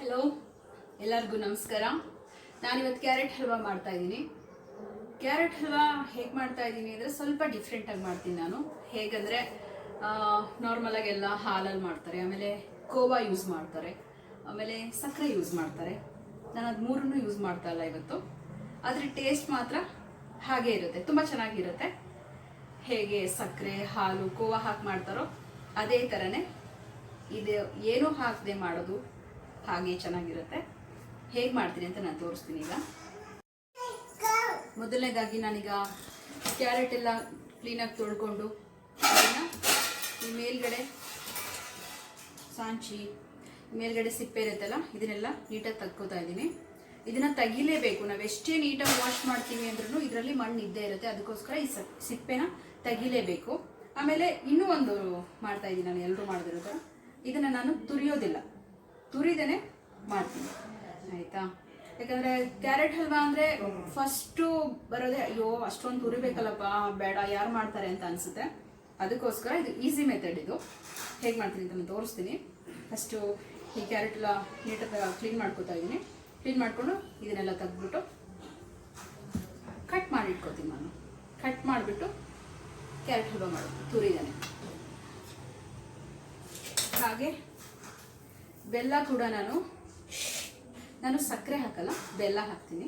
Hello, ಎಲ್ಲರಿಗೂ ನಮಸ್ಕಾರ. ನಾನಿವತ್ತು ಕ್ಯಾರೆಟ್ ಹಲ್ವಾ ಮಾಡ್ತಾ ಇದ್ದೀನಿ. ಕ್ಯಾರೆಟ್ ಹಲ್ವಾ ಹೇಗೆ ಮಾಡ್ತಾ ಇದ್ದೀನಿ ಅಂದರೆ ಸ್ವಲ್ಪ ಡಿಫ್ರೆಂಟಾಗಿ ಮಾಡ್ತೀನಿ ನಾನು. ಹೇಗಂದರೆ ನಾರ್ಮಲಾಗಿ ಎಲ್ಲ ಹಾಲಲ್ಲಿ ಮಾಡ್ತಾರೆ, ಆಮೇಲೆ ಕೋವಾ ಯೂಸ್ ಮಾಡ್ತಾರೆ, ಆಮೇಲೆ ಸಕ್ಕರೆ ಯೂಸ್ ಮಾಡ್ತಾರೆ. ನಾನು ಅದು ಮೂರನ್ನು ಯೂಸ್ ಮಾಡ್ತಾ ಇಲ್ಲ ಇವತ್ತು. ಆದರೆ ಟೇಸ್ಟ್ ಮಾತ್ರ ಹಾಗೆ ಇರುತ್ತೆ, ತುಂಬ ಚೆನ್ನಾಗಿರುತ್ತೆ. ಹೇಗೆ ಸಕ್ಕರೆ ಹಾಲು ಕೋವಾ ಹಾಕಿ ಮಾಡ್ತಾರೋ ಅದೇ ಥರನೇ ಇದು ಏನೂ ಹಾಕದೆ ಮಾಡೋದು, ಹಾಗೆ ಚೆನ್ನಾಗಿರುತ್ತೆ. ಹೇಗೆ ಮಾಡ್ತೀನಿ ಅಂತ ನಾನು ತೋರಿಸ್ತೀನಿ. ಈಗ ಮೊದಲನೇದಾಗಿ ನಾನೀಗ ಕ್ಯಾರೆಟ್ ಎಲ್ಲ ಕ್ಲೀನಾಗಿ ತೊಳ್ಕೊಂಡು ಅದನ್ನು ಈ ಮೇಲ್ಗಡೆ ಸಾಂಚಿ ಮೇಲ್ಗಡೆ ಸಿಪ್ಪೆ ಇರುತ್ತಲ್ಲ ಇದನ್ನೆಲ್ಲ ನೀಟಾಗಿ ತೆಗ್ಕೋತಾ ಇದ್ದೀನಿ. ಇದನ್ನು ತೆಗಿಲೇಬೇಕು. ನಾವು ಎಷ್ಟೇ ನೀಟಾಗಿ ವಾಶ್ ಮಾಡ್ತೀವಿ ಅಂದ್ರೂ ಇದರಲ್ಲಿ ಮಣ್ಣು ಇದ್ದೇ ಇರುತ್ತೆ, ಅದಕ್ಕೋಸ್ಕರ ಈ ಸಿಪ್ಪೆನ ತೆಗಿಲೇಬೇಕು. ಆಮೇಲೆ ಇನ್ನೂ ಒಂದು ಮಾಡ್ತಾ ಇದ್ದೀನಿ ನಾನು, ಎಲ್ಲರೂ ಮಾಡಿದಿರೋದು. ಇದನ್ನು ನಾನು ತುರಿಯೋದಿಲ್ಲ, ತುರಿದೇನೆ ಮಾಡ್ತೀನಿ, ಆಯಿತಾ? ಯಾಕಂದರೆ ಕ್ಯಾರೆಟ್ ಹಲ್ವಾ ಅಂದರೆ ಫಸ್ಟು ಬರೋದೇ ಅಯ್ಯೋ ಅಷ್ಟೊಂದು ತುರಿಬೇಕಲ್ಲಪ್ಪ, ಬೇಡ, ಯಾರು ಮಾಡ್ತಾರೆ ಅಂತ ಅನಿಸುತ್ತೆ. ಅದಕ್ಕೋಸ್ಕರ ಇದು ಈಸಿ ಮೆಥಡ್. ಇದು ಹೇಗೆ ಮಾಡ್ತೀನಿ ಅಂತ ನಾನು ತೋರಿಸ್ತೀನಿ. ಫಸ್ಟು ಈ ಕ್ಯಾರೆಟ್ ಎಲ್ಲ ನೀಟಾಗಿ ಕ್ಲೀನ್ ಮಾಡ್ಕೊತಾ ಇದ್ದೀನಿ. ಕ್ಲೀನ್ ಮಾಡಿಕೊಂಡು ಇದನ್ನೆಲ್ಲ ತೆಗೆದ್ಬಿಟ್ಟು ಕಟ್ ಮಾಡಿ ಇಟ್ಕೋತೀನಿ ನಾನು. ಕಟ್ ಮಾಡಿಬಿಟ್ಟು ಕ್ಯಾರೆಟ್ ಹಲ್ವಾ ಮಾಡೋದು ತುರಿದೇನೆ. ಹಾಗೆ ಬೆಲ್ಲ ಕೂಡ ನಾನು ಸಕ್ಕರೆ ಹಾಕಲ್ಲ, ಬೆಲ್ಲ ಹಾಕ್ತೀನಿ.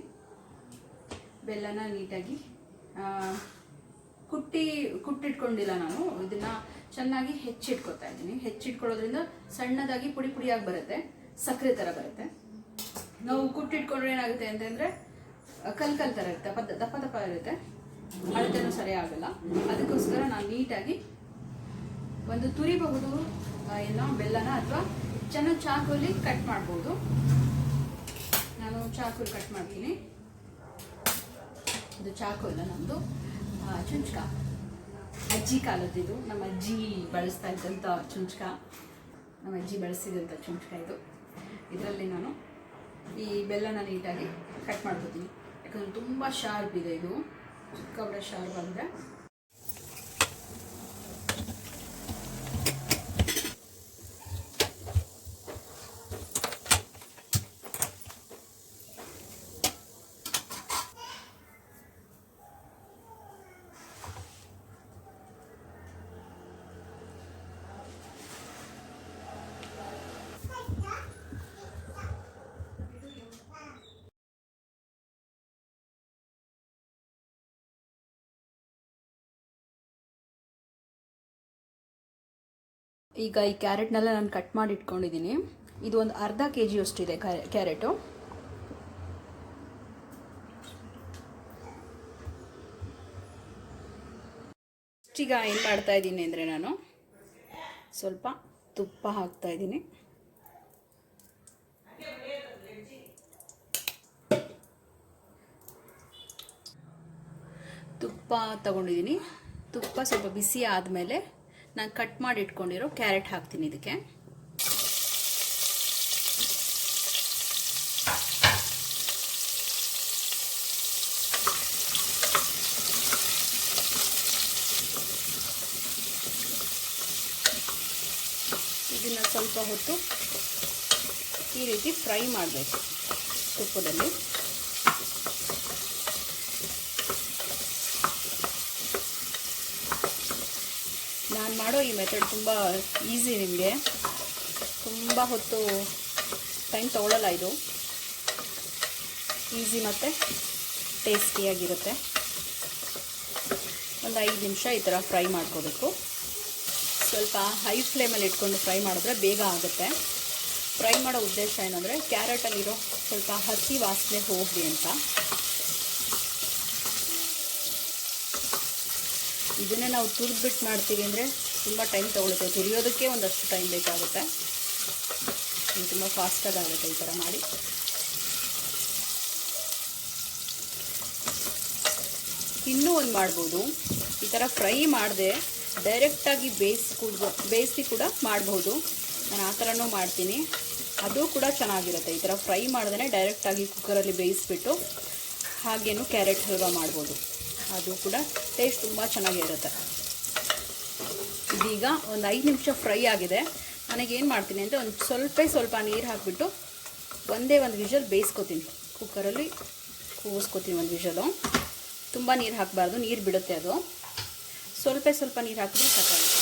ಬೆಲ್ಲನ ನೀಟಾಗಿ ಕುಟ್ಟಿಟ್ಕೊಂಡಿಲ್ಲ ನಾನು, ಇದನ್ನು ಚೆನ್ನಾಗಿ ಹೆಚ್ಚಿಟ್ಕೊತಾ ಇದ್ದೀನಿ. ಹೆಚ್ಚಿಟ್ಕೊಳ್ಳೋದ್ರಿಂದ ಸಣ್ಣದಾಗಿ ಪುಡಿ ಪುಡಿಯಾಗಿ ಬರುತ್ತೆ, ಸಕ್ಕರೆ ಥರ ಬರುತ್ತೆ. ನಾವು ಕುಟ್ಟಿಟ್ಕೊಂಡ್ರೆ ಏನಾಗುತ್ತೆ ಅಂತಂದರೆ ಕಲ್ ಥರ ಇರುತ್ತೆ, ದಪ್ಪ ದಪ್ಪ ಇರುತ್ತೆ, ಅಳತೆನೂ ಸರಿಯಾಗಲ್ಲ. ಅದಕ್ಕೋಸ್ಕರ ನಾನು ನೀಟಾಗಿ ಒಂದು ತುರಿಬಹುದು ಏನೋ ಬೆಲ್ಲನ, ಅಥವಾ ಚೆನ್ನಾಗಿ ಚಾಕುಲಿ ಕಟ್ ಮಾಡ್ಬೋದು. ನಾನು ಚಾಕುಲಿ ಕಟ್ ಮಾಡ್ತೀನಿ. ಇದು ಚಾಕು ಇಲ್ಲ, ನಮ್ಮದು ಚುಂಚ್ಕ, ಅಜ್ಜಿ ಕಾಲದಿದು. ನಮ್ಮ ಅಜ್ಜಿ ಬಳಸ್ತಾ ಇದ್ದಂಥ ಚುಂಚ್ಕ, ನಮ್ಮ ಅಜ್ಜಿ ಬಳಸಿದಂಥ ಚುಂಚ್ಕ ಇದು. ಇದರಲ್ಲಿ ನಾನು ಈ ಬೆಲ್ಲನ ನೀಟಾಗಿ ಕಟ್ ಮಾಡ್ಕೊತೀನಿ. ಯಾಕಂದರೆ ತುಂಬ ಶಾರ್ಪ್ ಇದೆ ಇದು, ಚಿಕ್ಕವರ ಶಾರ್ಪ್ ಅಂದರೆ. ಈಗ ಈ ಕ್ಯಾರೆಟ್ನೆಲ್ಲ ನಾನು ಕಟ್ ಮಾಡಿ ಇಟ್ಕೊಂಡಿದ್ದೀನಿ. ಇದು ಒಂದು ಅರ್ಧ kg ಅಷ್ಟಿದೆ ಕ್ಯಾರೆಟು. ಈಗ ಏನು ಮಾಡ್ತಾ ಇದ್ದೀನಿ ಅಂದರೆ ನಾನು ಸ್ವಲ್ಪ ತುಪ್ಪ ಹಾಕ್ತಾ ಇದ್ದೀನಿ. ತುಪ್ಪ ತಗೊಂಡಿದ್ದೀನಿ. ತುಪ್ಪ ಸ್ವಲ್ಪ ಬಿಸಿ ಆದಮೇಲೆ ನಾನು ಕಟ್ ಮಾಡಿ ಇಟ್ಕೊಂಡಿರೋ ಕ್ಯಾರೆಟ್ ಹಾಕ್ತೀನಿ ಇದಕ್ಕೆ. ಇದನ್ನು ಸ್ವಲ್ಪ ಹೊತ್ತು ಈ ರೀತಿ ಫ್ರೈ ಮಾಡಬೇಕು ತುಪ್ಪದಲ್ಲಿ. ನಾನು ಮಾಡೋ ಈ ಮೆಥಡ್ ತುಂಬ ಈಸಿ, ನಿಮಗೆ ತುಂಬ ಹೊತ್ತು ಟೈಮ್ ತೊಗೊಳ್ಳಲ್ಲ. ಇದು ಈಸಿ ಮತ್ತು ಟೇಸ್ಟಿಯಾಗಿರುತ್ತೆ. ಒಂದು 5 ನಿಮಿಷ ಈ ಥರ ಫ್ರೈ ಮಾಡ್ಕೋಬೇಕು. ಸ್ವಲ್ಪ ಹೈ ಫ್ಲೇಮಲ್ಲಿ ಇಟ್ಕೊಂಡು ಫ್ರೈ ಮಾಡಿದ್ರೆ ಬೇಗ ಆಗುತ್ತೆ. ಫ್ರೈ ಮಾಡೋ ಉದ್ದೇಶ ಏನಂದರೆ ಕ್ಯಾರೆಟಲ್ಲಿರೋ ಸ್ವಲ್ಪ ಹಸಿ ವಾಸನೆ ಹೋಗಲಿ ಅಂತ. ಇದನ್ನೇ ನಾವು ತುರಿದ್ಬಿಟ್ಟು ಮಾಡ್ತೀವಿ ಅಂದರೆ ತುಂಬ ಟೈಮ್ ತೊಗೊಳುತ್ತೆ, ತುರಿಯೋದಕ್ಕೆ ಒಂದಷ್ಟು ಟೈಮ್ ಬೇಕಾಗುತ್ತೆ. ತುಂಬ ಫಾಸ್ಟಾಗಿ ಆಗುತ್ತೆ ಈ ಥರ ಮಾಡಿ. ಇನ್ನೂ ಒಂದು ಮಾಡ್ಬೋದು, ಈ ಥರ ಫ್ರೈ ಮಾಡದೆ ಡೈರೆಕ್ಟಾಗಿ ಬೇಯಿಸಿ ಕೂಡ ಮಾಡ್ಬೋದು. ನಾನು ಆ ಥರನೂ ಮಾಡ್ತೀನಿ, ಅದು ಕೂಡ ಚೆನ್ನಾಗಿರುತ್ತೆ. ಈ ಥರ ಫ್ರೈ ಮಾಡ್ದೇ ಡೈರೆಕ್ಟಾಗಿ ಕುಕ್ಕರಲ್ಲಿ ಬೇಯಿಸ್ಬಿಟ್ಟು ಹಾಗೇನು ಕ್ಯಾರೆಟ್ ಹಲ್ವಾ ಮಾಡ್ಬೋದು, ಅದು ಕೂಡ ಟೇಸ್ಟ್ ತುಂಬ ಚೆನ್ನಾಗಿರುತ್ತೆ. ಇದೀಗ ಒಂದು 5 ನಿಮಿಷ ಫ್ರೈ ಆಗಿದೆ. ನನಗೇನು ಮಾಡ್ತೀನಿ ಅಂದರೆ ಒಂದು ಸ್ವಲ್ಪ ನೀರು ಹಾಕಿಬಿಟ್ಟು ಒಂದೇ ಒಂದು ವಿಷಲ್ ಬೇಯಿಸ್ಕೊತೀನಿ, ಕುಕ್ಕರಲ್ಲಿ ಕೂಗಿಸ್ಕೊತೀನಿ ಒಂದು ವಿಷಲು. ತುಂಬ ನೀರು ಹಾಕಬಾರ್ದು, ನೀರು ಬಿಡುತ್ತೆ ಅದು. ಸ್ವಲ್ಪ ನೀರು ಹಾಕಿದ್ರೆ ಸಾಕಾಗುತ್ತೆ.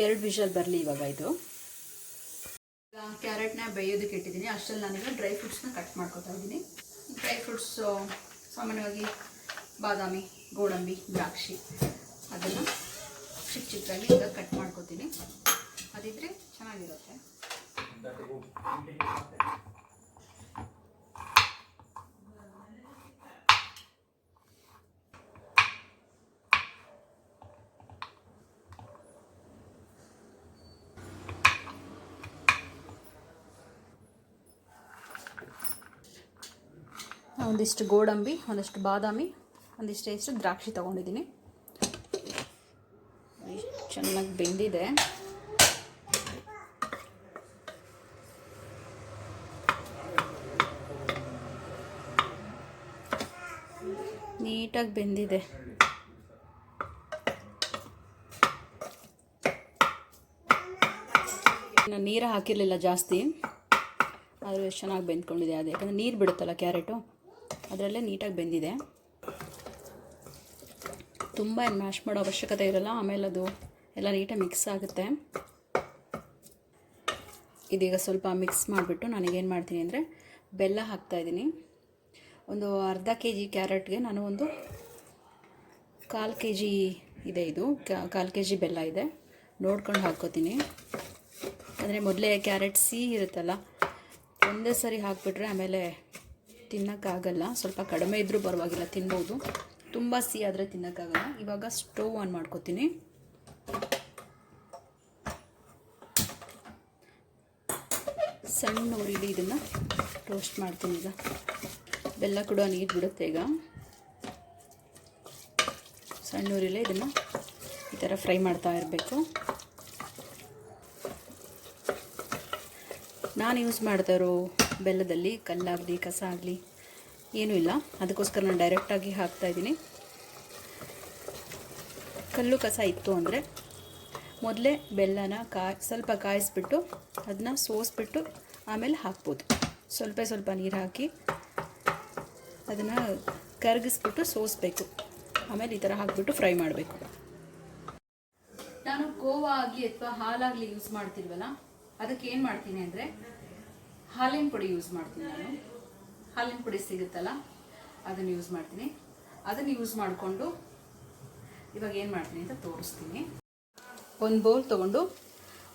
ಎರಡು ವಿಷಲ್ ಬರಲಿ ಇವಾಗ. ಇದು ಕ್ಯಾರೆಟ್ನ ಬೇಯೋದಕ್ಕೆ ಇಟ್ಟಿದ್ದೀನಿ. ಅಷ್ಟರಲ್ಲಿ ನಾನೀಗ ಡ್ರೈ ಫ್ರೂಟ್ಸ್ನ ಕಟ್ ಮಾಡ್ಕೊತಾ ಇದ್ದೀನಿ. ಡ್ರೈ ಫ್ರೂಟ್ಸು ಸಾಮಾನ್ಯವಾಗಿ ಬಾದಾಮಿ, ಗೋಡಂಬಿ, ದ್ರಾಕ್ಷಿ ಅದನ್ನು ಚಿಕ್ಕದಾಗಿ ಈಗ ಕಟ್ ಮಾಡ್ಕೊತೀನಿ. ಅದಿದ್ರೆ ಚೆನ್ನಾಗಿರುತ್ತೆ. ಒಂದಿಷ್ಟು ಗೋಡಂಬಿ, ಒಂದಿಷ್ಟು ಬಾದಾಮಿ, ಒಂದಿಷ್ಟು ದ್ರಾಕ್ಷಿ ತೊಗೊಂಡಿದ್ದೀನಿ. ಚೆನ್ನಾಗಿ ಬೆಂದಿದೆ. ನೀಟಾಗಿ ಬೆಂದಿದೆ. ನಾನು ನೀರು ಹಾಕಿರಲಿಲ್ಲ ಜಾಸ್ತಿ, ಆದರೆ ಎಷ್ಟು ಚೆನ್ನಾಗಿ ಬೆಂದ್ಕೊಂಡಿದೆ. ಅದು ಯಾಕಂದರೆ ನೀರು ಬಿಡುತ್ತಲ್ಲ ಕ್ಯಾರೆಟು, ಅದರಲ್ಲೇ ನೀಟಾಗಿ ಬೆಂದಿದೆ. ತುಂಬ ಏನು ಮ್ಯಾಶ್ ಮಾಡೋ ಅವಶ್ಯಕತೆ ಇರಲ್ಲ. ಆಮೇಲೆ ಅದು ಎಲ್ಲ ನೀಟಾಗಿ ಮಿಕ್ಸ್ ಆಗುತ್ತೆ. ಇದೀಗ ಸ್ವಲ್ಪ ಮಿಕ್ಸ್ ಮಾಡಿಬಿಟ್ಟು ನನಗೇನು ಮಾಡ್ತೀನಿ ಅಂದರೆ ಬೆಲ್ಲ ಹಾಕ್ತಾಯಿದ್ದೀನಿ. ಒಂದು ಅರ್ಧ kg ಕ್ಯಾರೆಟ್ಗೆ ನಾನು ಒಂದು 1/4 kg ಇದೆ. ಇದು 1/4 kg ಬೆಲ್ಲ ಇದೆ. ನೋಡ್ಕೊಂಡು ಹಾಕ್ಕೋತೀನಿ. ಅಂದರೆ ಮೊದಲೇ ಕ್ಯಾರೆಟ್ ಸಿಹಿ ಇರುತ್ತಲ್ಲ, ಒಂದೇ ಸರಿ ಹಾಕಿಬಿಟ್ರೆ ಆಮೇಲೆ ತಿನ್ನೋಕ್ಕಾಗಲ್ಲ. ಸ್ವಲ್ಪ ಕಡಿಮೆ ಇದ್ದರೂ ಪರವಾಗಿಲ್ಲ, ತಿನ್ಬೋದು. ತುಂಬ ಸಿಹಿ ಆದರೆ ತಿನ್ನೋಕ್ಕಾಗಲ್ಲ. ಇವಾಗ ಸ್ಟವ್ ಆನ್ ಮಾಡ್ಕೋತೀನಿ. ಸಣ್ಣ ಉರಿಲಿ ಇದನ್ನು ರೋಸ್ಟ್ ಮಾಡ್ತೀನಿ. ಈಗ ಬೆಲ್ಲ ಕೂಡ ನೀರು ಬಿಡುತ್ತೆ. ಈಗ ಸಣ್ಣ ಉರಿಲೇ ಇದನ್ನು ಈ ಥರ ಫ್ರೈ ಮಾಡ್ತಾ ಇರಬೇಕು. ನಾನು ಯೂಸ್ ಮಾಡ್ತಾ ಇರೋ ಬೆಲ್ಲದಲ್ಲಿ ಕಲ್ಲಾಗಲಿ ಕಸ ಆಗಲಿ ಏನೂ ಇಲ್ಲ. ಅದಕ್ಕೋಸ್ಕರ ನಾನು ಡೈರೆಕ್ಟಾಗಿ ಹಾಕ್ತಾಯಿದ್ದೀನಿ. ಕಲ್ಲು ಕಸ ಇತ್ತು ಅಂದರೆ ಮೊದಲೇ ಬೆಲ್ಲನ ಸ್ವಲ್ಪ ಕಾಯಿಸ್ಬಿಟ್ಟು ಅದನ್ನ ಸೋಸಿಬಿಟ್ಟು ಆಮೇಲೆ ಹಾಕ್ಬೋದು. ಸ್ವಲ್ಪ ನೀರು ಹಾಕಿ ಅದನ್ನು ಕರಗಿಸ್ಬಿಟ್ಟು ಸೋಸಬೇಕು. ಆಮೇಲೆ ಈ ಥರ ಹಾಕಿಬಿಟ್ಟು ಫ್ರೈ ಮಾಡಬೇಕು. ನಾನು ಕೋವಾ ಆಗಲಿ ಅಥವಾ ಹಾಲಾಗಲಿ ಯೂಸ್ ಮಾಡ್ತಿಲ್ವಲ್ಲ, ಅದಕ್ಕೆ ಏನು ಮಾಡ್ತೀನಿ ಅಂದರೆ ಹಾಲಿನ ಪುಡಿ ಯೂಸ್ ಮಾಡ್ತೀನಿ. ನಾನು ಹಾಲಿನ ಪುಡಿ ಸಿಗುತ್ತಲ್ಲ, ಅದನ್ನು ಯೂಸ್ ಮಾಡ್ತೀನಿ. ಅದನ್ನು ಯೂಸ್ ಮಾಡಿಕೊಂಡು ಇವಾಗ ಏನು ಮಾಡ್ತೀನಿ ಅಂತ ತೋರಿಸ್ತೀನಿ. ಒಂದು ಬೌಲ್ ತೊಗೊಂಡು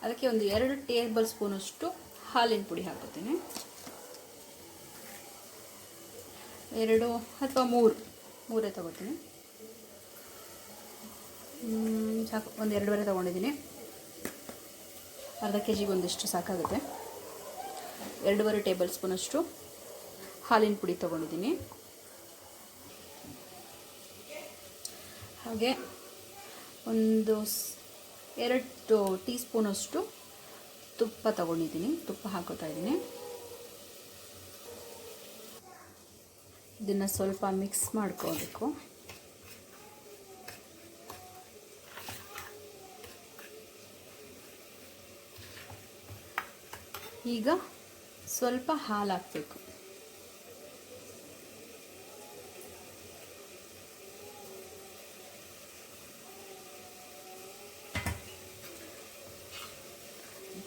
ಅದಕ್ಕೆ ಒಂದು 2 ಟೇಬಲ್ ಸ್ಪೂನಷ್ಟು ಹಾಲಿನ ಪುಡಿ ಹಾಕೋತೀನಿ. 2 ಅಥವಾ 3 ತೊಗೋತೀನಿ. ಸಾಕು, ಒಂದು 2.5 ತೊಗೊಂಡಿದ್ದೀನಿ. ಅರ್ಧ kg ಒಂದಿಷ್ಟು ಸಾಕಾಗುತ್ತೆ. 2.5 ಟೇಬಲ್ ಸ್ಪೂನಷ್ಟು ಹಾಲಿನ ಪುಡಿ ತೊಗೊಂಡಿದ್ದೀನಿ. ಹಾಗೆ ಒಂದು 2 ಟೀ ಸ್ಪೂನಷ್ಟು ತುಪ್ಪ ತೊಗೊಂಡಿದ್ದೀನಿ. ತುಪ್ಪ ಹಾಕೋತಾ ಇದ್ದೀನಿ. ಇದನ್ನು ಸ್ವಲ್ಪ ಮಿಕ್ಸ್ ಮಾಡ್ಕೋಬೇಕು. ಈಗ ಸ್ವಲ್ಪ ಹಾಲು ಹಾಕಬೇಕು.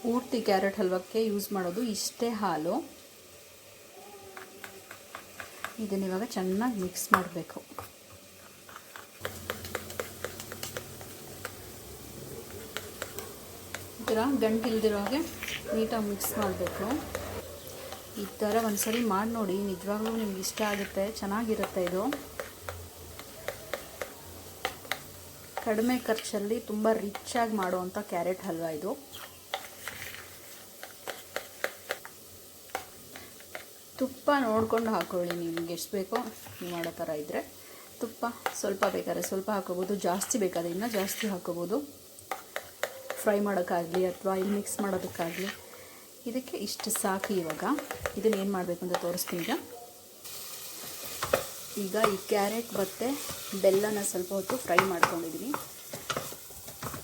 ಪೂರ್ತಿ ಕ್ಯಾರೆಟ್ ಹಲ್ವಕ್ಕೆ ಯೂಸ್ ಮಾಡೋದು ಇಷ್ಟೇ ಹಾಲು. ಇದನ್ನ ಇವಾಗ ಚೆನ್ನಾಗಿ ಮಿಕ್ಸ್ ಮಾಡಬೇಕು. ಈ ಥರ ಗಂಟಿಲ್ದಿರೋ ಹಾಗೆ ನೀಟಾಗಿ ಮಿಕ್ಸ್ ಮಾಡಬೇಕು. ಈ ಥರ ಒಂದ್ಸರಿ ಮಾಡಿ ನೋಡಿ, ನಿಜವಾಗ್ಲೂ ನಿಮ್ಗೆ ಇಷ್ಟ ಆಗುತ್ತೆ, ಚೆನ್ನಾಗಿರುತ್ತೆ. ಇದು ಕಡಿಮೆ ಖರ್ಚಲ್ಲಿ ತುಂಬ ರಿಚಾಗಿ ಮಾಡುವಂಥ ಕ್ಯಾರೆಟ್ ಹಲ್ವ ಇದು. ತುಪ್ಪ ನೋಡ್ಕೊಂಡು ಹಾಕ್ಕೊಳ್ಳಿ, ನಿಮ್ಗೆ ಎಷ್ಟು ಬೇಕೋ ನೀವು ಮಾಡೋ ಥರ ಇದ್ದರೆ. ತುಪ್ಪ ಸ್ವಲ್ಪ ಬೇಕಾದ್ರೆ ಸ್ವಲ್ಪ ಹಾಕೋಬೋದು, ಜಾಸ್ತಿ ಬೇಕಾದ್ರೆ ಇನ್ನೂ ಜಾಸ್ತಿ ಹಾಕೋಬೋದು. ಫ್ರೈ ಮಾಡೋಕ್ಕಾಗಲಿ ಅಥವಾ ಇಲ್ಲಿ ಮಿಕ್ಸ್ ಮಾಡೋದಕ್ಕಾಗಲಿ ಇದಕ್ಕೆ ಇಷ್ಟು ಸಾಕು. ಇವಾಗ ಇದನ್ನು ಏನು ಮಾಡಬೇಕು ಅಂತ ತೋರಿಸ್ತೀನಿ. ಈಗ ಈಗ ಈ ಕ್ಯಾರೆಟ್ ಮತ್ತು ಬೆಲ್ಲನ ಸ್ವಲ್ಪ ಹೊತ್ತು ಫ್ರೈ ಮಾಡ್ಕೊಂಡಿದ್ದೀನಿ.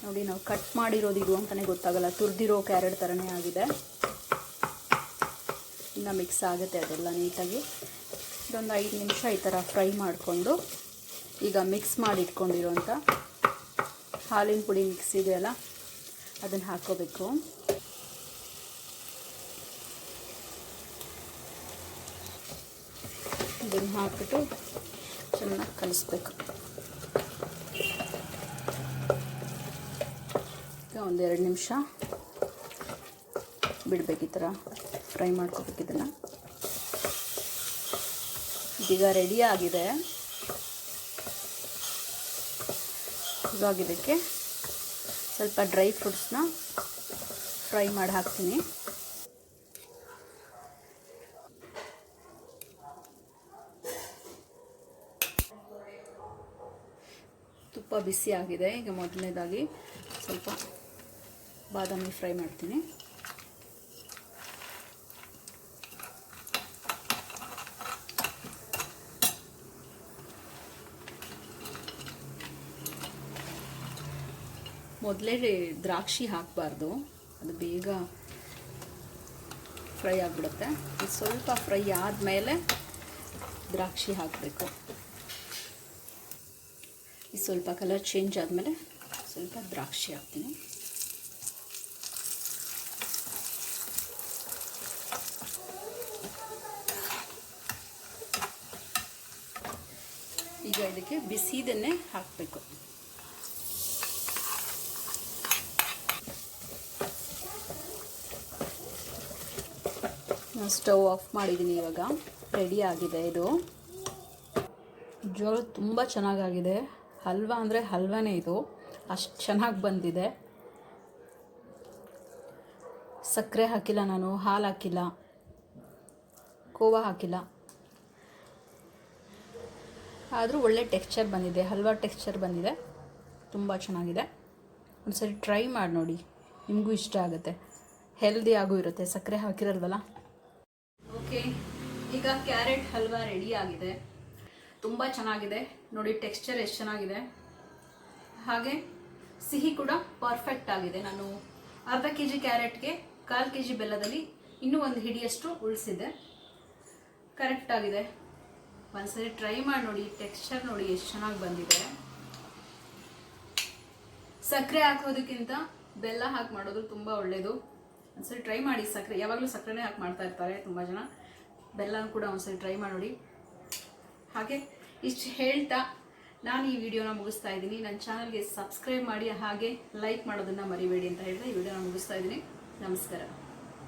ನೋಡಿ, ನಾವು ಕಟ್ ಮಾಡಿರೋದು ಇದು ಅಂತಲೇ ಗೊತ್ತಾಗಲ್ಲ, ತುರಿದಿರೋ ಕ್ಯಾರೆಟ್ ಥರನೇ ಆಗಿದೆ. ಇನ್ನು ಮಿಕ್ಸ್ ಆಗುತ್ತೆ ಅದೆಲ್ಲ ನೀಟಾಗಿ. ಇದೊಂದು 5 ನಿಮಿಷ ಈ ಥರ ಫ್ರೈ ಮಾಡಿಕೊಂಡು ಈಗ ಮಿಕ್ಸ್ ಮಾಡಿ ಇಟ್ಕೊಂಡಿರೋಂಥ ಹಾಲಿನ ಪುಡಿ ಮಿಕ್ಸ್ ಇದೆಯಲ್ಲ ಅದನ್ನು ಹಾಕ್ಕೋಬೇಕು. ಇದನ್ನು ಹಾಕ್ಬಿಟ್ಟು ಚೆನ್ನಾಗಿ ಕಲಿಸ್ಬೇಕು. ಈಗ 1-2 ನಿಮಿಷ ಬಿಡಬೇಕು, ಈ ಥರ ಫ್ರೈ ಮಾಡ್ಕೋಬೇಕು ಇದನ್ನು. ಇದೀಗ ರೆಡಿ ಆಗಿದೆ. ಇವಾಗ ಇದಕ್ಕೆ ಸ್ವಲ್ಪ ಡ್ರೈ ಫ್ರೂಟ್ಸ್ನ ಫ್ರೈ ಮಾಡಿ ಹಾಕ್ತೀನಿ. ತುಪ್ಪ ಬಿಸಿ ಆಗಿದೆ. ಈಗ ಮೊದಲನೇದಾಗಿ ಸ್ವಲ್ಪ ಬಾದಾಮಿ ಫ್ರೈ ಮಾಡ್ತೀನಿ. ಮೊದಲೇ ದ್ರಾಕ್ಷಿ ಹಾಕಬಾರ್ದು, ಅದು ಬೇಗ ಫ್ರೈ ಆಗಿಬಿಡುತ್ತೆ. ಇದು ಸ್ವಲ್ಪ ಫ್ರೈ ಆದಮೇಲೆ ದ್ರಾಕ್ಷಿ ಹಾಕಬೇಕು. ಇದು ಸ್ವಲ್ಪ ಕಲರ್ ಚೇಂಜ್ ಆದಮೇಲೆ ಸ್ವಲ್ಪ ದ್ರಾಕ್ಷಿ ಹಾಕ್ತೀನಿ. ಈಗ ಇದಕ್ಕೆ ಬಿಸಿದನ್ನೇ ಹಾಕಬೇಕು. ಸ್ಟವ್ ಆಫ್ ಮಾಡಿದ್ದೀನಿ. ಇವಾಗ ರೆಡಿ ಆಗಿದೆ. ಇದು ಜೋಳ ತುಂಬ ಚೆನ್ನಾಗಾಗಿದೆ. ಹಲ್ವಾ ಅಂದರೆ ಹಲ್ವಾನೇ ಇದು, ಅಷ್ಟು ಚೆನ್ನಾಗಿ ಬಂದಿದೆ. ಸಕ್ಕರೆ ಹಾಕಿಲ್ಲ ನಾನು, ಹಾಲು ಹಾಕಿಲ್ಲ, ಕೋವಾ ಹಾಕಿಲ್ಲ, ಆದರೂ ಒಳ್ಳೆ ಟೆಕ್ಸ್ಚರ್ ಬಂದಿದೆ, ಹಲ್ವಾ ಟೆಕ್ಸ್ಚರ್ ಬಂದಿದೆ. ತುಂಬ ಚೆನ್ನಾಗಿದೆ. ಒಂದ್ಸರಿ ಟ್ರೈ ಮಾಡಿ ನೋಡಿ, ನಿಮಗೂ ಇಷ್ಟ ಆಗುತ್ತೆ. ಹೆಲ್ದಿ ಆಗೂ ಇರುತ್ತೆ, ಸಕ್ಕರೆ ಹಾಕಿರಲ್ವಲ್ಲ. ಓಕೆ, ಈಗ ಕ್ಯಾರೆಟ್ ಹಲ್ವಾ ರೆಡಿ ಆಗಿದೆ. ತುಂಬ ಚೆನ್ನಾಗಿದೆ ನೋಡಿ, ಟೆಕ್ಸ್ಚರ್ ಎಷ್ಟು ಚೆನ್ನಾಗಿದೆ, ಹಾಗೆ ಸಿಹಿ ಕೂಡ ಪರ್ಫೆಕ್ಟ್ ಆಗಿದೆ. ನಾನು ಅರ್ಧ kg ಕ್ಯಾರೆಟ್ಗೆ 1/4 kg ಬೆಲ್ಲದಲ್ಲಿ ಇನ್ನೂ 1 ಹಿಡಿಯಷ್ಟು ಉಳಿಸಿದ್ದೆ. ಕರೆಕ್ಟ್ ಆಗಿದೆ. ಒಂದ್ಸರಿ ಟ್ರೈ ಮಾಡಿ ನೋಡಿ, ಟೆಕ್ಸ್ಚರ್ ನೋಡಿ ಎಷ್ಟು ಚೆನ್ನಾಗಿ ಬಂದಿದೆ. ಸಕ್ಕರೆ ಹಾಕೋದಕ್ಕಿಂತ ಬೆಲ್ಲ ಹಾಕಿ ಮಾಡೋದು ತುಂಬ ಒಳ್ಳೆಯದು. ಒಂದ್ಸರಿ ಟ್ರೈ ಮಾಡಿ. ಸಕ್ಕರೆ ಯಾವಾಗಲೂ ಸಕ್ಕರೆನೇ ಹಾಕಿ ಮಾಡ್ತಾ ಇರ್ತಾರೆ ತುಂಬ ಜನ, ಬೆಲ್ಲನೂ ಕೂಡ ಒಂದ್ಸರಿ ಟ್ರೈ ಮಾಡಿ ನೋಡಿ. ಹಾಗೆ ಇಷ್ಟು ಹೇಳ್ತಾ ನಾನು ಈ ವಿಡಿಯೋನ ಮುಗಿಸ್ತಾ ಇದ್ದೀನಿ. ನನ್ನ ಚಾನಲ್ಗೆ ಸಬ್ಸ್ಕ್ರೈಬ್ ಮಾಡಿ, ಹಾಗೆ ಲೈಕ್ ಮಾಡೋದನ್ನು ಮರಿಬೇಡಿ ಅಂತ ಹೇಳಿದ್ರೆ ಈ ವಿಡಿಯೋನ ಮುಗಿಸ್ತಾ ಇದ್ದೀನಿ. ನಮಸ್ಕಾರ.